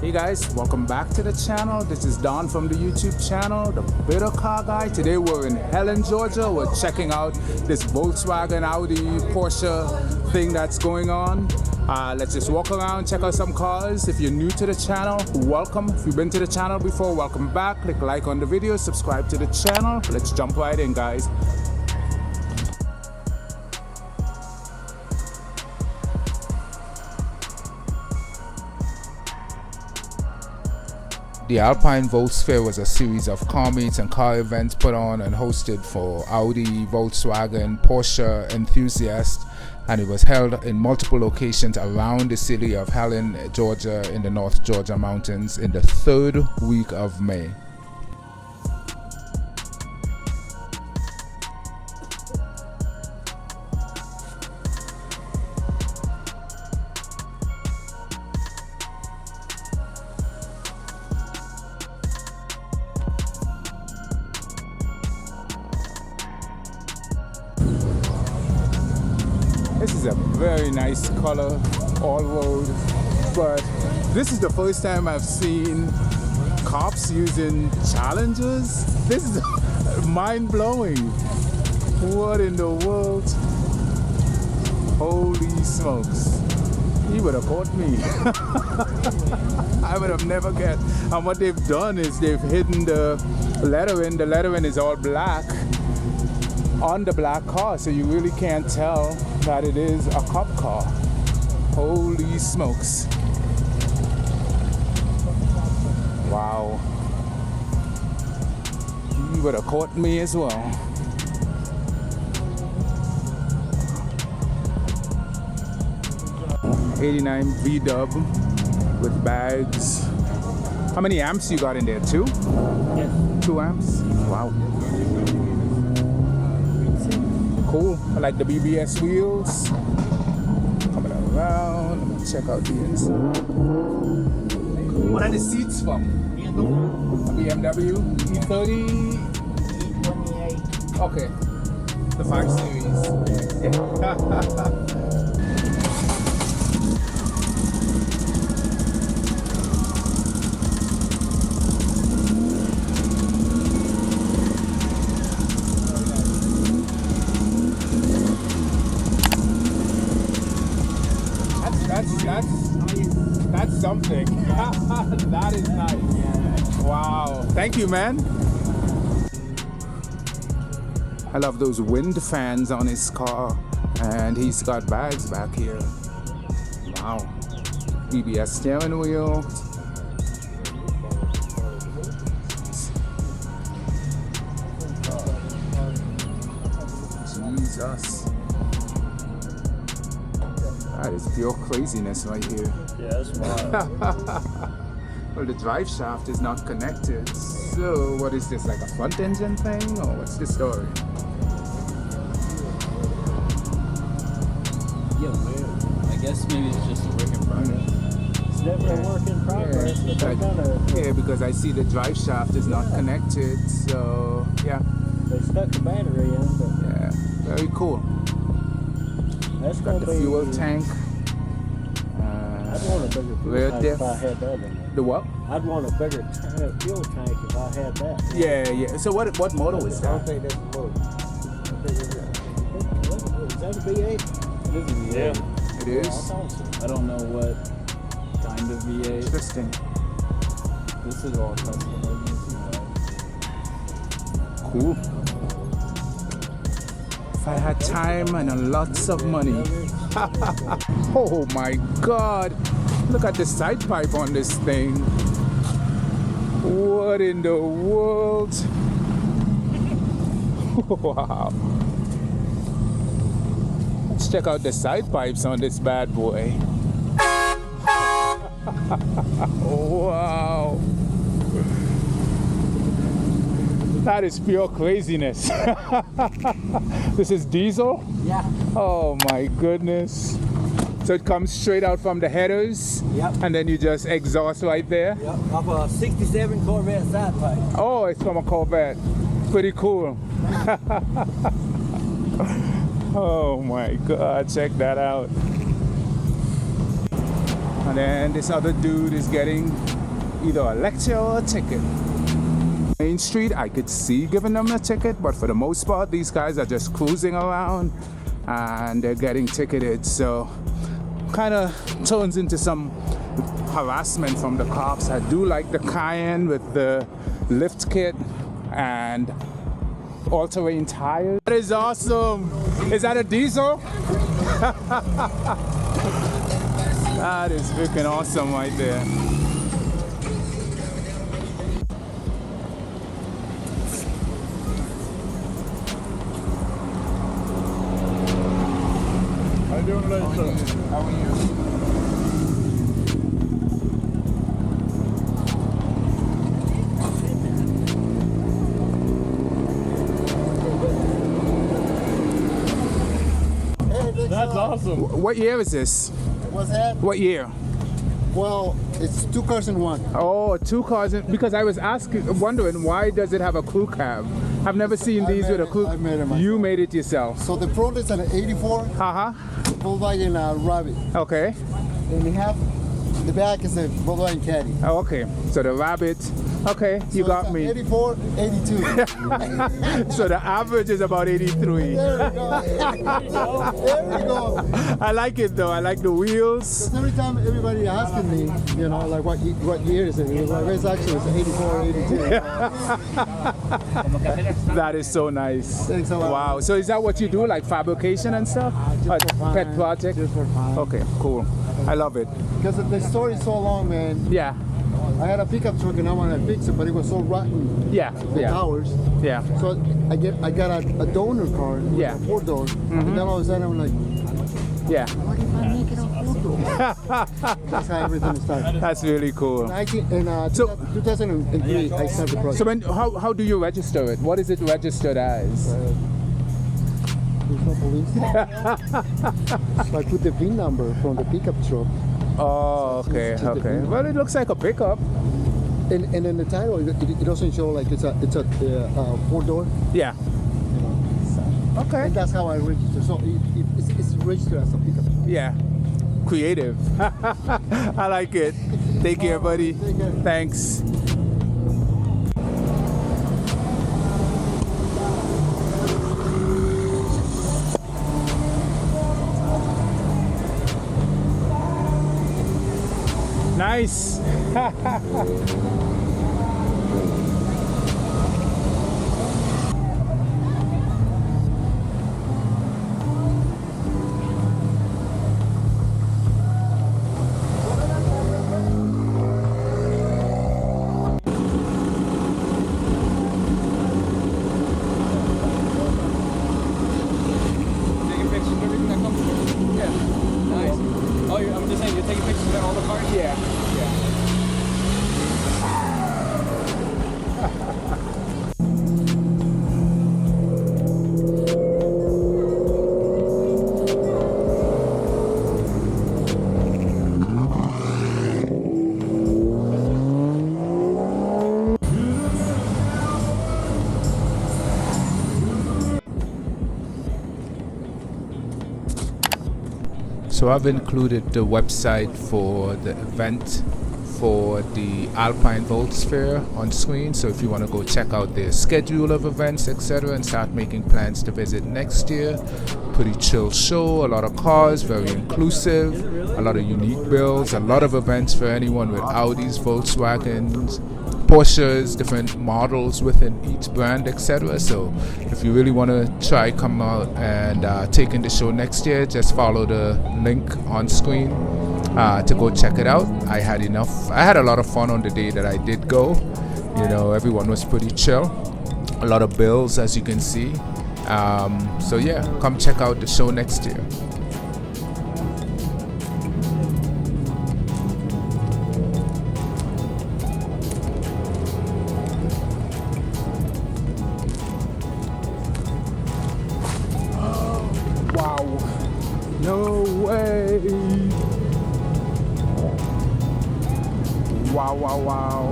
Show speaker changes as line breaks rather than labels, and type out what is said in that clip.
Hey guys, welcome back to the channel. This is Don from the YouTube channel, The Bitter Car Guy. Today we're in Helen, Georgia. We're checking out this Volkswagen, Audi, Porsche thing that's going on. Let's just walk around, check out some cars. If you're new to the channel, welcome. If you've been to the channel before, welcome back. Click like on the video, subscribe to the channel. Let's jump right in, guys. The Alpine Volks Fair was a series of car meets and car events put on and hosted for Audi, Volkswagen, Porsche enthusiasts, and it was held in multiple locations around the city of Helen, Georgia, in the North Georgia mountains in the third week of May. This is a very nice color, all road, but this is the first time I've seen cops using Challengers. This is mind-blowing. What in the world? Holy smokes. He would have caught me. I would have never guessed. And what they've done is they've hidden the lettering. The lettering is all black on the black car, so you really can't tell that it is a cop car. Holy smokes. Wow. He would have caught me as well. '89 V-dub with bags. How many amps you got in there? 2?
Yes.
2 amps? Wow. Cool. I like the BBS wheels. Coming around. Let me check out the inside. What are the seats from? BMW E30.
E28.
Okay. The 5 Series. Yeah. That's something. That is nice. Wow. Thank you, man. I love those wind fans on his car, and he's got bags back here. Wow. BBS steering wheel. Jesus. That is pure craziness right here.
Yeah, that's wild.
Well, the drive shaft is not connected. So, what is this, like a front engine thing, or what's the story?
Yeah, man. I guess maybe it's just a work in progress. It's never a work in progress, but they're gonna...
Yeah, because I see the drive shaft is not connected, so, yeah.
They stuck the battery in, but...
Yeah, very cool.
That's
Got the fuel tank.
I'd want a bigger fuel tank if I had that in there.
The what?
I'd want a bigger fuel tank if I had that.
Yeah, yeah. So what model is
I don't
that?
think that's a motor. Is that a V8? It is a V8.
Yeah, it is.
I thought so. I don't know what kind of V8.
Interesting.
This is all custom.
Cool. If I had time and lots of money. Oh my God. Look at the side pipe on this thing. What in the world? Wow. Let's check out the side pipes on this bad boy. Wow. That is pure craziness. This is diesel?
Yeah.
Oh my goodness. So it comes straight out from the headers?
Yep.
And then you just exhaust right there?
Yep. Off a 67 Corvette side pipe.
Oh, it's from a Corvette. Pretty cool. Oh my God, check that out. And then this other dude is getting either a lecture or a ticket. Main Street, I could see giving them a ticket, but for the most part, these guys are just cruising around and they're getting ticketed. So kind of turns into some harassment from the cops. I do like the Cayenne with the lift kit and all-terrain tires. That is awesome. Is that a diesel? That is freaking awesome right there.
How you doing today, sir?
How are you?
That's awesome.
What year is this?
What's that?
What year?
Well, it's 2 cars in one.
Oh, 2 cars. Because I was wondering why does it have a crew cab? I've never seen these with a crew.
I made it myself.
You made it yourself.
So the front is an 84
Haha.
Volkswagen Rabbit,
Okay.
and the back is a Volkswagen Caddy.
Oh, okay. So the Rabbit. Okay, you
So
got
it's an
me.
84, 82.
So the average is about 83.
There we go. There we go.
I like it though. I like the wheels.
Because every time everybody asking me, you know, like what year is it? It was like, it's actually it's 84, 82.
That is so nice.
Thanks a lot.
Wow. So is that what you do, like fabrication and stuff?
Just for fun.
Pet project?
Just for fun.
Okay, cool. I love it.
Because the story is so long, man.
Yeah.
I had a pickup truck and I wanted to fix it, but it was so rotten.
Yeah.
The
Yeah.
towers.
Yeah.
So I got a donor car, with
Yeah.
a 4-door, and then all of a sudden I'm like,
Yeah.
what if I make it a 4-door? That's how everything started.
That's really cool.
In 2003, I started the project.
So how do you register it? What is it registered as?
There's no police. So I put the VIN number from the pickup truck,
Oh, okay, okay. Well, it looks like a pickup.
and in the title it doesn't show like it's a 4-door.
Yeah. Okay.
And that's how I register. So it's registered as a pickup truck.
Yeah. Creative. I like it. Take care, buddy.
Take care.
Thanks. Nice.
Taking pictures of everything that comes with it? Yeah. Nice. Oh, I'm just saying, you're taking pictures of all the cars?
Yeah. So I've included the website for the event for the Alpine Volks Fair on screen. So if you want to go check out their schedule of events, etc., and start making plans to visit next year. Pretty chill show, a lot of cars, very inclusive, a lot of unique builds, a lot of events for anyone with Audis, Volkswagens, Porsches, different models within each brand, etc. So if you really want to try come out and take in the show next year, just follow the link on screen to go check it out. I had a lot of fun on the day that I did go. You know, everyone was pretty chill, a lot of bills as you can see. So yeah, come check out the show next year. Wow. No way. Wow, wow, wow.